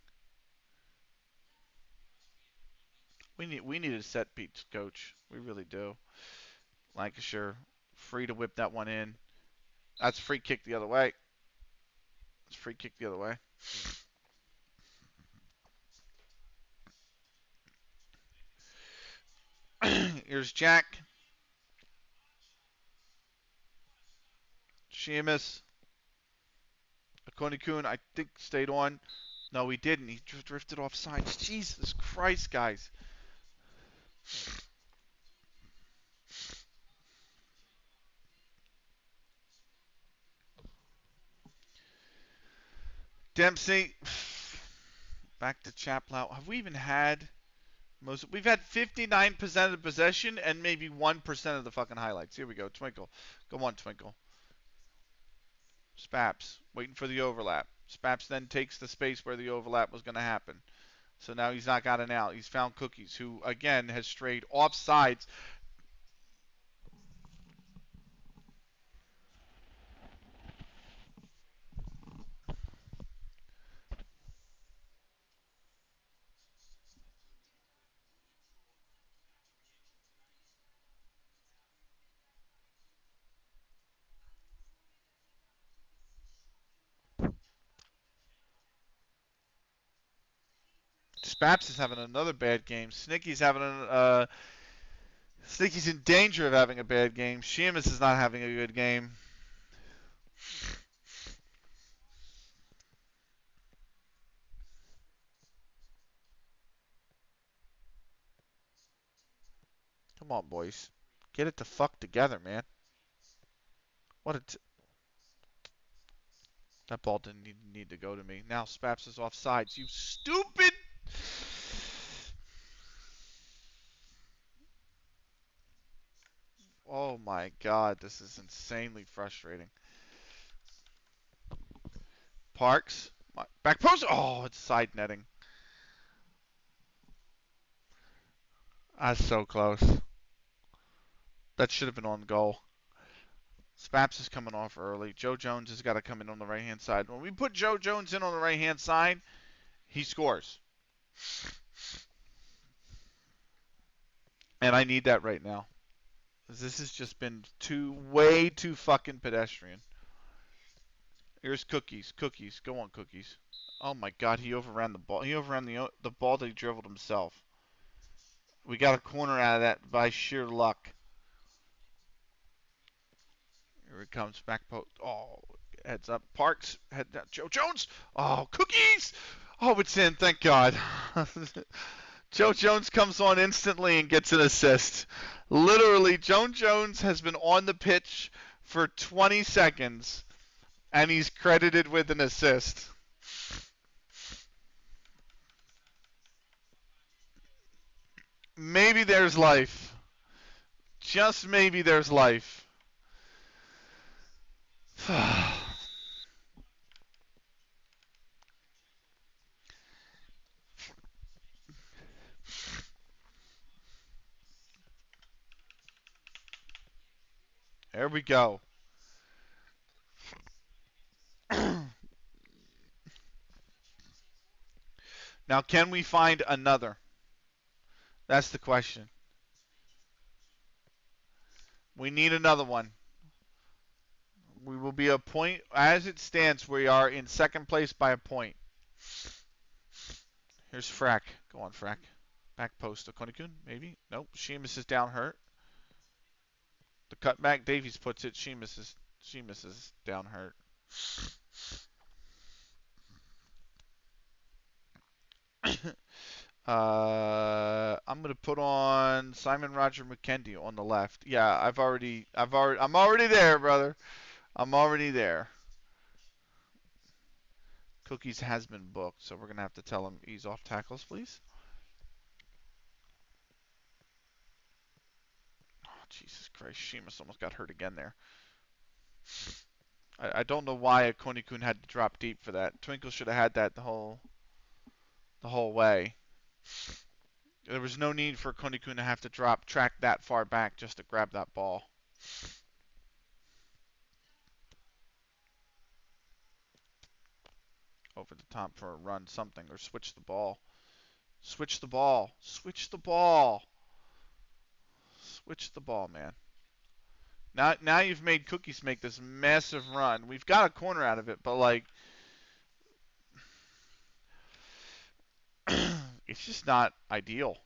We need a set piece coach. We really do. Lancashire, free to whip that one in. That's free kick the other way. It's free kick the other way. Here's Jack. Seamus. Akoni-kun, I think, stayed on. No, he didn't. He drifted off sides. Jesus Christ, guys. Dempsey. Back to Chaplow. Have we even had most? We've had 59% of the possession and maybe 1% of the fucking highlights. Here we go. Twinkle. Go on, Twinkle. Spaps. Waiting for the overlap. Spaps then takes the space where the overlap was going to happen. So now he's not got an out. He's found Cookies, who, again, has strayed off sides. Spaps is having another bad game. Snicky's in danger of having a bad game. Seamus is not having a good game. Come on, boys. Get it the fuck together, man. What a that ball didn't need to go to me. Now Spaps is off sides. You stupid. Oh my god, this is insanely frustrating. Parks. Back post. Oh, it's side netting. That's so close. That should have been on goal. Spaps is coming off early. Joe Jones has got to come in on the right hand side. When we put Joe Jones in on the right hand side, he scores. And I need that right now. This has just been way too fucking pedestrian. Here's Cookies. Cookies. Go on, Cookies. Oh my god, he overran the ball. He overran the ball that he dribbled himself. We got a corner out of that by sheer luck. Here it comes. Back post. Oh, heads up. Parks. Head down. Joe Jones. Oh, Cookies. Oh, it's in. Thank God. Joe Jones comes on instantly and gets an assist. Literally, Joe Jones has been on the pitch for 20 seconds, and he's credited with an assist. Maybe there's life. Just maybe there's life. There we go. Now, can we find another? That's the question. We need another one. We will be a point. As it stands, we are in second place by a point. Here's Frack. Go on, Frack. Back post. Okonikun, maybe? Nope. Sheamus is down hurt. The cutback. Davies puts it. Sheamus is down hurt. I'm gonna put on Simon Roger McKendy on the left. Yeah, I'm already there, brother. I'm already there. Cookies has been booked, so we're gonna have to tell him ease off tackles, please. Oh, Jesus Christ, Sheamus almost got hurt again there. I don't know why Akoni-kun had to drop deep for that. Twinkle should have had that the whole way. There was no need for Akoni-kun to have to track that far back just to grab that ball. Over the top for a run, something, or switch the ball. Switch the ball. Switch the ball. Switch the ball, man. Now you've made Cookies make this massive run. We've got a corner out of it, but like it's just not ideal.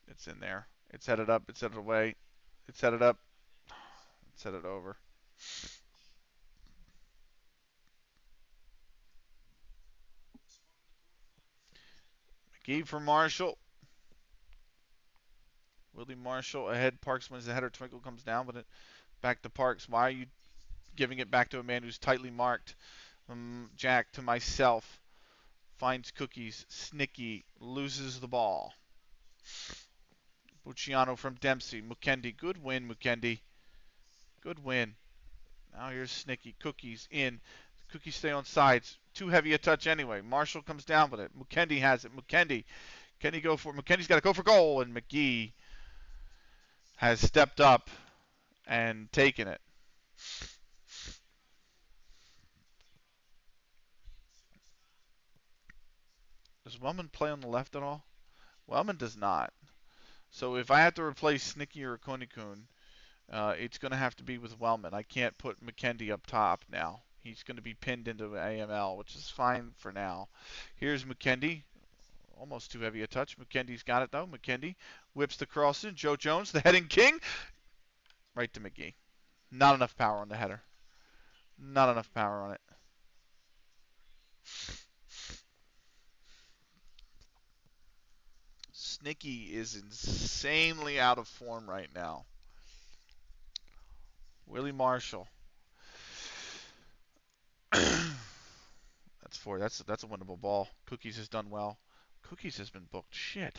It's in there. It's headed up. It's headed away. It's headed up. It's headed over. McGee for Marshall. Willie Marshall ahead. Parks wins the header. Twinkle comes down, but it back to Parks. Why are you giving it back to a man who's tightly marked? Jack to myself. Finds Cookies. Snicky loses the ball. Bucciano from Dempsey. Mukendi. Good win, Mukendi. Good win. Now here's Snicky. Cookies in. Cookies stay on sides. Too heavy a touch anyway. Marshall comes down with it. Mukendi has it. Mukendi. Can he go for it? Mukendi's got to go for goal, and McGee has stepped up and taken it. Does Wellman play on the left at all? Wellman does not. So if I have to replace Snicky or Konikun, it's going to have to be with Wellman. I can't put McKendy up top now. He's going to be pinned into AML, which is fine for now. Here's McKendy. Almost too heavy a touch. McKendy's got it, though. McKendy whips the cross in. Joe Jones, the heading king. Right to McGee. Not enough power on the header. Not enough power on it. Snicky is insanely out of form right now. Willie Marshall. That's four. That's a winnable ball. Cookies has done well. Cookies has been booked. Shit.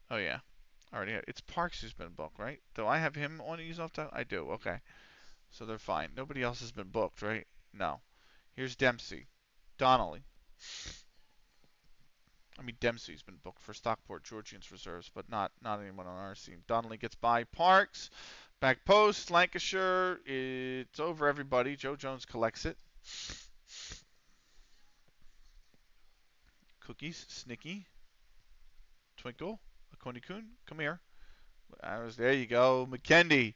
Oh yeah. Already. It's Parks who's been booked, right? Do I have him on ease off time? I do. Okay. So they're fine. Nobody else has been booked, right? No. Here's Dempsey. Donnelly. I mean, Dempsey's been booked for Stockport Georgians reserves, but not anyone on our team. Donnelly gets by Parks. Back post. Lancashire. It's over everybody. Joe Jones collects it. Cookies. Snicky. Twinkle. Akoni-kun. Come here. There you go. McKendy.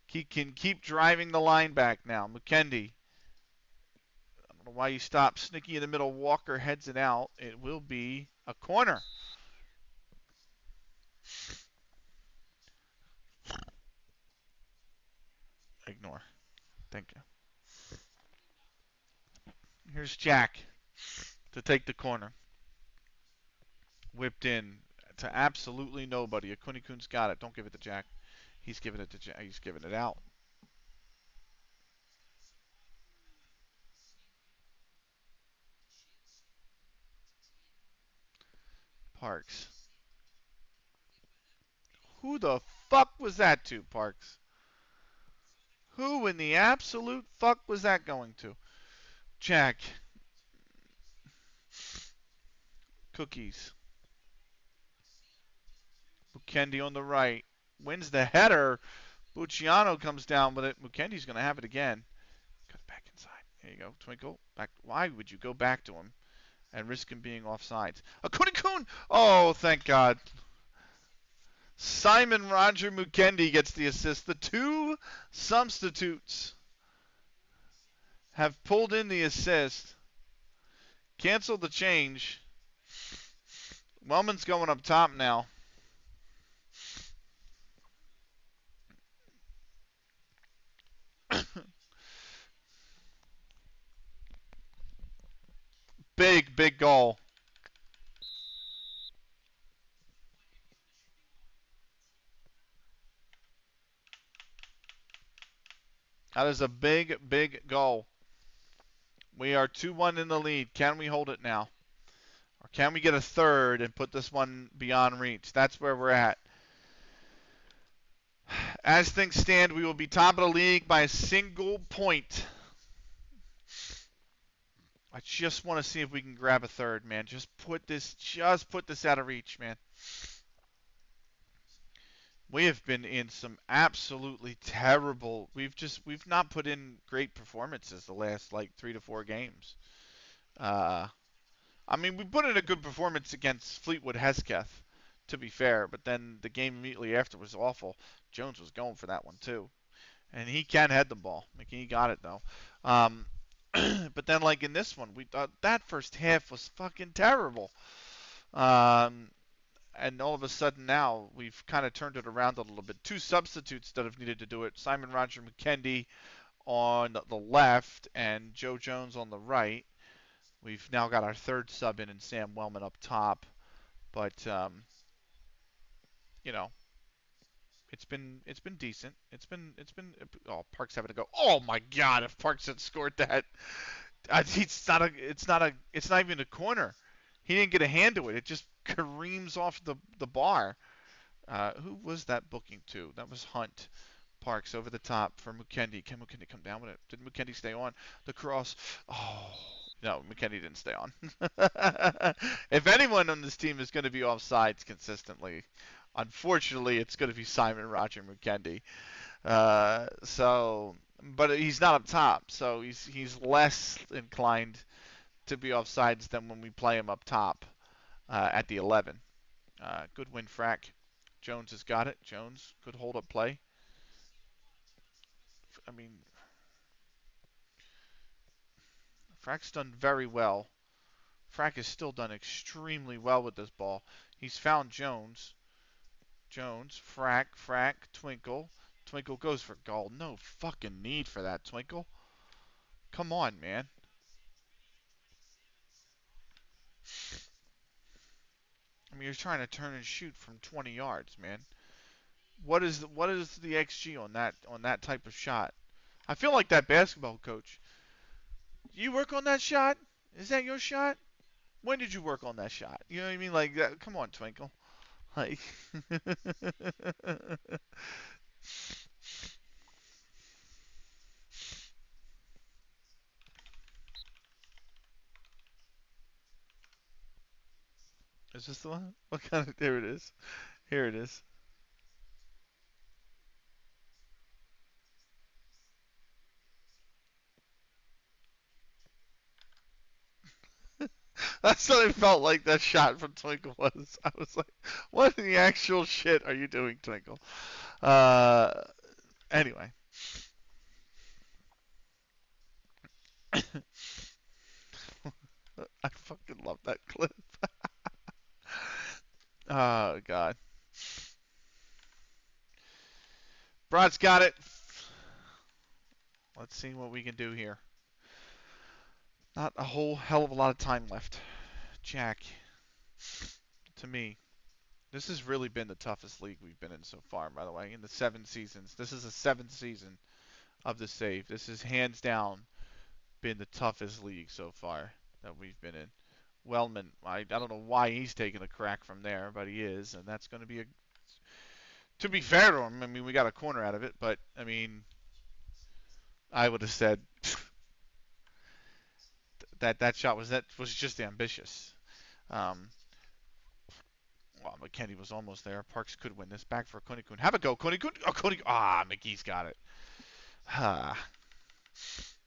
He can keep driving the line back now. McKendy. I don't know why you stop. Snicky in the middle. Walker heads it out. It will be a corner. Ignore. Thank you. Here's Jack to take the corner. Whipped in to absolutely nobody. Akuni-kun's got it. Don't give it to Jack. He's giving it to Jack. He's giving it out. Parks. Who the fuck was that to, Parks? Who in the absolute fuck was that going to? Jack. Cookies. Mukendi on the right. Wins the header. Bucciano comes down with it. Mukendi's going to have it again. Cut it back inside. There you go. Twinkle. Back. Why would you go back to him and risk him being offsides? Akuni-kun! Oh, thank God. Simon Roger Mukendi gets the assist. The two substitutes have pulled in the assist. Canceled the change. Wellman's going up top now. Big goal. That is a big goal. We are 2-1 in the lead. Can we hold it now? Or can we get a third and put this one beyond reach? That's where we're at. As things stand, we will be top of the league by a single point. I just want to see if we can grab a third, man. Just put this out of reach, man. We have been in some absolutely terrible. We've not put in great performances the last like 3 to 4 games. Uh, I mean, we put in a good performance against Fleetwood Hesketh, to be fair, but then the game immediately after was awful. Jones was going for that one too, and he can head the ball. Like, he got it though. Um, but then, like in this one, we thought that first half was fucking terrible. Um, and all of a sudden now we've kind of turned it around a little bit. Two substitutes that have needed to do it: Simon Roger McKendy on the left and Joe Jones on the right. We've now got our third sub in and Sam Wellman up top. But you know, it's been decent. It's been oh, Parks having to go. Oh my God! If Parks had scored that, it's not even a corner. He didn't get a hand to it. It just careens off the bar. Who was that booking to? That was Hunt. Parks over the top for Mukendi. Can Mukendi come down with it? Did Mukendi stay on? The cross. Oh, no, McKenny didn't stay on. If anyone on this team is going to be offsides consistently, unfortunately, it's going to be Simon Roger McKendy. But he's not up top, so he's less inclined to be offsides than when we play him up top at the 11. Good win, Frack. Jones has got it. Jones, good hold up play. I mean, Frack's done very well. Frack has still done extremely well with this ball. He's found Jones. Jones, Frack, Twinkle. Twinkle goes for goal. No fucking need for that, Twinkle. Come on, man. I mean, you're trying to turn and shoot from 20 yards, man. What is the XG on that type of shot? I feel like that basketball coach. You work on that shot? Is that your shot? When did you work on that shot? You know what I mean? Like, come on, Twinkle. Like, is this the one? What kind of? There it is. Here it is. That's what I felt like that shot from Twinkle was. I was like, what in the actual shit are you doing, Twinkle? Uh, anyway. I fucking love that clip. Oh, God. Brod's got it. Let's see what we can do here. Not a whole hell of a lot of time left. Jack, to me, this has really been the toughest league we've been in so far, by the way, in the 7 seasons. This is the 7th season of the save. This is hands down been the toughest league so far that we've been in. Wellman, I don't know why he's taking a crack from there, but he is, and that's going to be a. To be fair to him, I mean, we got a corner out of it, but I mean, I would have said that shot was just ambitious. Um, well, McKenny was almost there. Parks could win this. Back for Kunikun. Have a go, Kunikun. Oh, Kunikun. Ah, McGee's got it. Ah.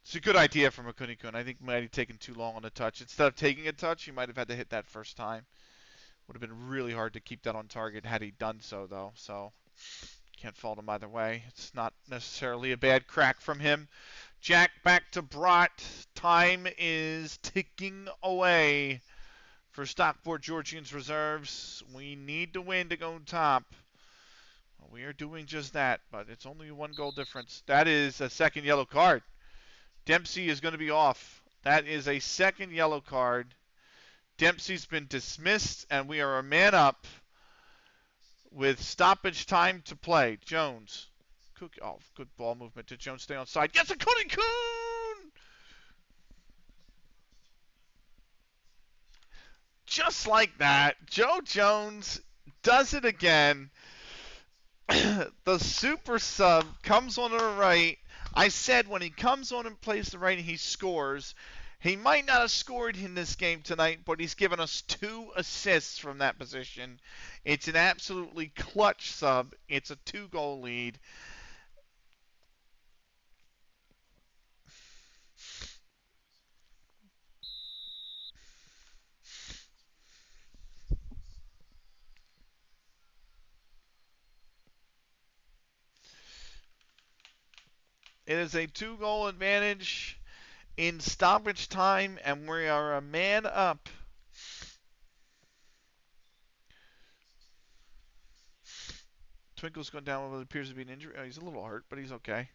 It's a good idea from Akunikun. I think he might have taken too long on the touch. Instead of taking a touch, he might have had to hit that first time. Would have been really hard to keep that on target had he done so, though. So can't fault him either way. It's not necessarily a bad crack from him. Jack back to Brott. Time is ticking away for Stockport Georgians reserves. We need to win to go top. We are doing just that, but it's only a 1 goal difference. That is a second yellow card. Dempsey is going to be off. That is a second yellow card. Dempsey's been dismissed, and we are a man up with stoppage time to play. Jones. Oh, good ball movement. Did Jones stay on side? Gets a Kunikun! Just like that, Joe Jones does it again. The super sub comes on the right. I said when he comes on and plays the right and he scores, he might not have scored in this game tonight, but he's given us 2 assists from that position. It's an absolutely clutch sub. It's a 2-goal lead. It is a 2-goal advantage in stoppage time, and we are a man up. Twinkle's going down with what appears to be an injury. Oh, he's a little hurt, but he's okay.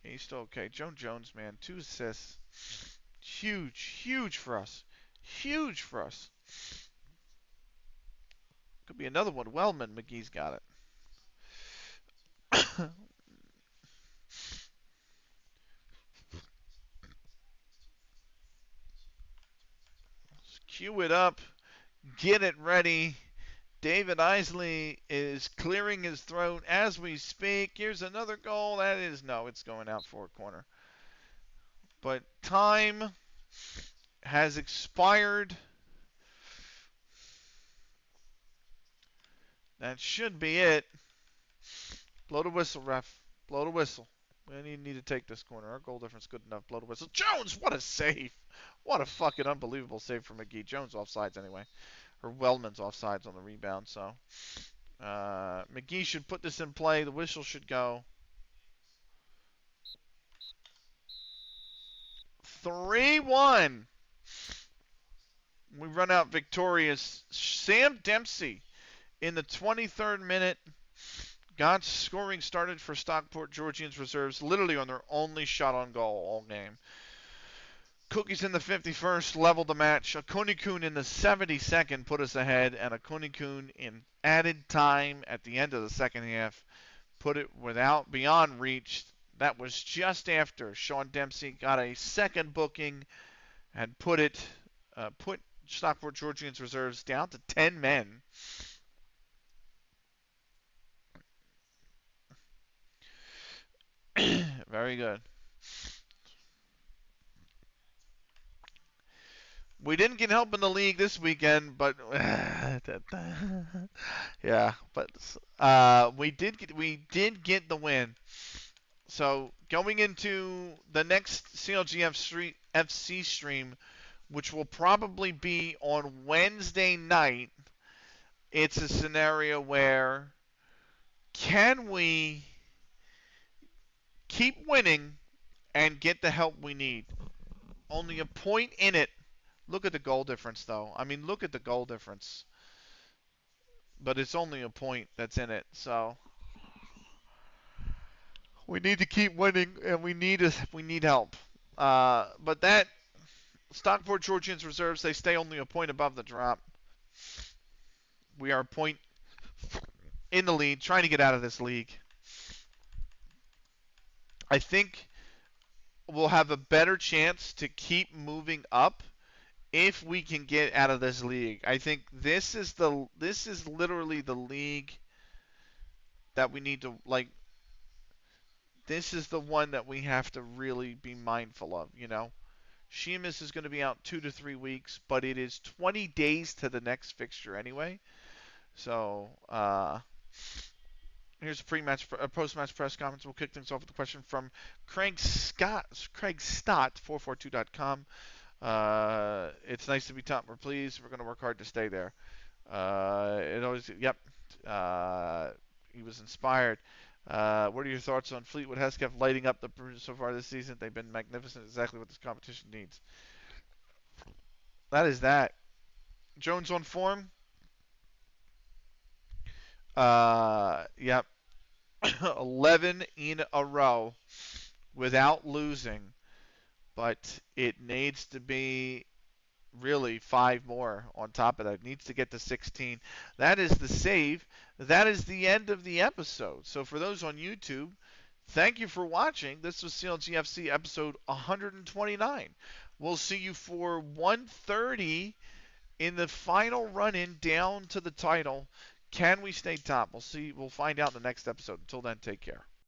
He's still okay. Joe Jones, man, 2 assists. Huge, huge for us. Huge for us. Could be another one. Wellman, McGee's got it. Cue it up. Get it ready. David Isley is clearing his throat as we speak. Here's another goal. That is, no, it's going out for a corner. But time has expired. That should be it. Blow the whistle, ref. Blow the whistle. We need to take this corner. Our goal difference good enough. Blow the whistle. Jones, what a save. What a fucking unbelievable save from McGee. Jones offsides anyway. Or Wellman's offsides on the rebound. So McGee should put this in play. The whistle should go. 3-1. We run out victorious. Sam Dempsey in the 23rd minute got scoring started for Stockport Georgians reserves, literally on their only shot on goal all game. Cookies in the 51st leveled the match. Akunikun in the 72nd put us ahead, and Akunikun in added time at the end of the second half put it beyond reach. That was just after Sean Dempsey got a second booking and put Stockport Georgians reserves down to 10 men. Very good. We didn't get help in the league this weekend, but yeah, but we did get the win. So going into the next CLG FC stream, which will probably be on Wednesday night, it's a scenario where can we keep winning and get the help we need? Only a point in it. Look at the goal difference, though. I mean, look at the goal difference. But it's only a point that's in it, so we need to keep winning, and we need help. But that Stockport Georgians reserves, they stay only a point above the drop. We are a point in the lead, trying to get out of this league. I think we'll have a better chance to keep moving up if we can get out of this league. I think this is literally the league that we need to, like, this is the one that we have to really be mindful of, you know. Sheamus is going to be out 2 to 3 weeks, but it is 20 days to the next fixture anyway. So, here's a post-match press conference. We'll kick things off with a question from Craig Stott, 442.com. It's nice to be top. We're pleased. We're going to work hard to stay there. He was inspired. What are your thoughts on Fleetwood Hesketh lighting up the Bruins so far this season? They've been magnificent. Exactly what this competition needs. That is that. Jones on form. Yep. 11 in a row without losing. But it needs to be really 5 more on top of that. It needs to get to 16. That is the save. That is the end of the episode. So for those on YouTube, thank you for watching. This was CLG FC episode 129. We'll see you for 130 in the final run-in down to the title. Can we stay top? We'll see. We'll find out in the next episode. Until then, take care.